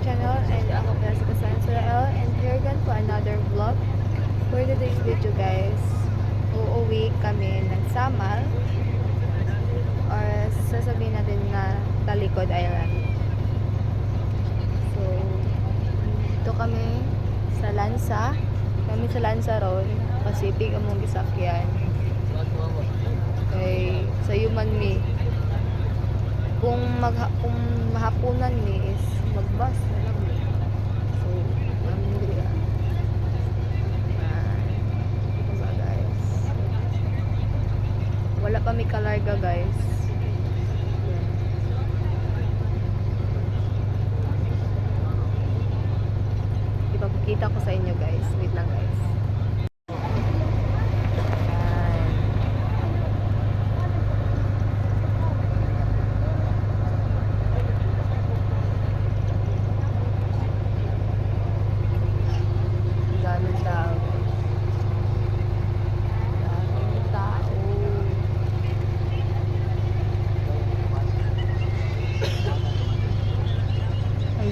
channel, and ako pala si Kasan Surael, and here again for another vlog. For today's video guys, uuwi kami ng Samal, or sasabihin natin na Talikod Island. So, dito kami sa Lansa Road, Pacific among gisakyan. Okay, sa Human Me. Kung mahapunan ni is magbus na lang. So, alhamdulillah. Ito ba guys? Wala pa may kalarga guys. Ipapakita ko sa inyo guys. Wait lang guys.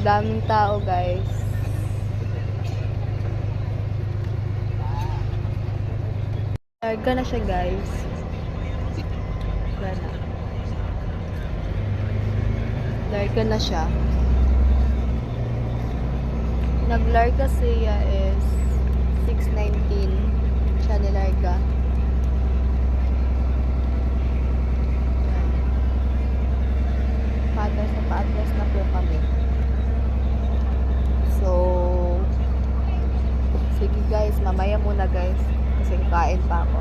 Daming tao guys. Larga na siya guys. Larga na siya. Naglarga siya is 6:19 siya nilarga. Pa-address na po kami. So, sige guys, mamaya muna guys. Kasi kain pa ako.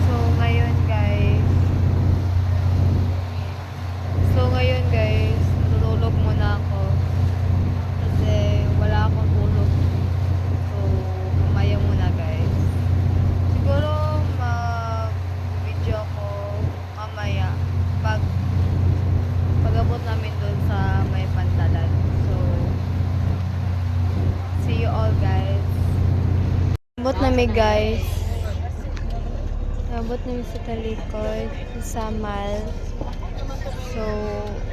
So, ngayon guys, natutulog muna ako. Kasi wala akong tulog. So, mamaya muna guys. Siguro mag-video ko mamaya pag-abot namin doon sa may Pantalan. So, see you all guys. Abot namin guys. Abot namin sa Talikod, sa Samal. So,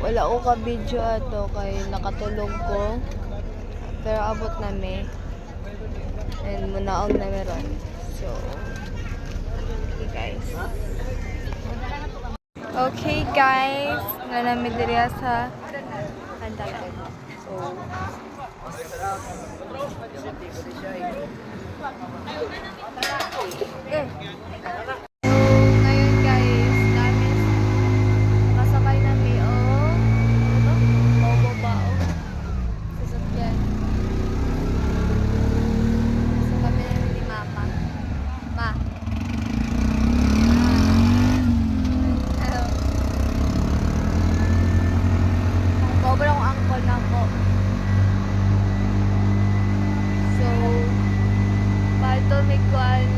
wala ko ka-video ato kay nakatulog ko. Pero abot namin. And munaog na meron. So, okay guys. Okay guys. Nanami diriya sa Pantalan. So, ngayon guys, masakay namin babao sasakyan. So kami namin ni Mama. Cobra kong angkol na po. So, palto may kwan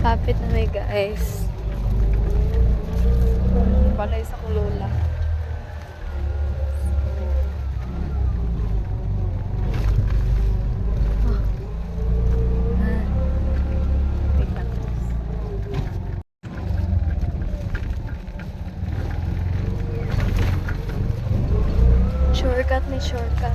Kapit na may guys. Balay sa kulula. Wait lang. Shortcut ni shortcut.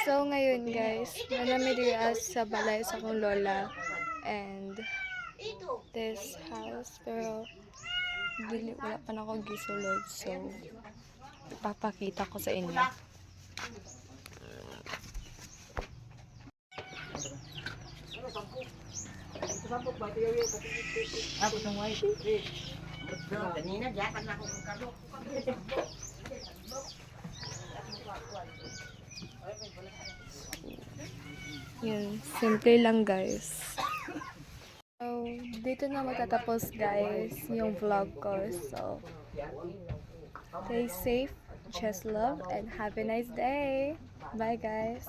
So ngayon guys, manami diri sa balay sa akong lola and this house pero wala pa na ako gisulod so ipapakita ko sa inyo. Yun, simple lang guys. So, dito na magtatapos guys yung vlog ko. So, stay safe, just love, and have a nice day. Bye guys.